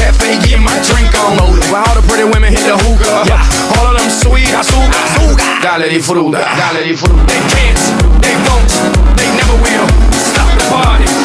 cafe, getting my drink on. While all the pretty women hit the hookah. All of them sweet, azúcar. Dale disfruta, dale disfruta. They can't, they won't, they never will stop the party.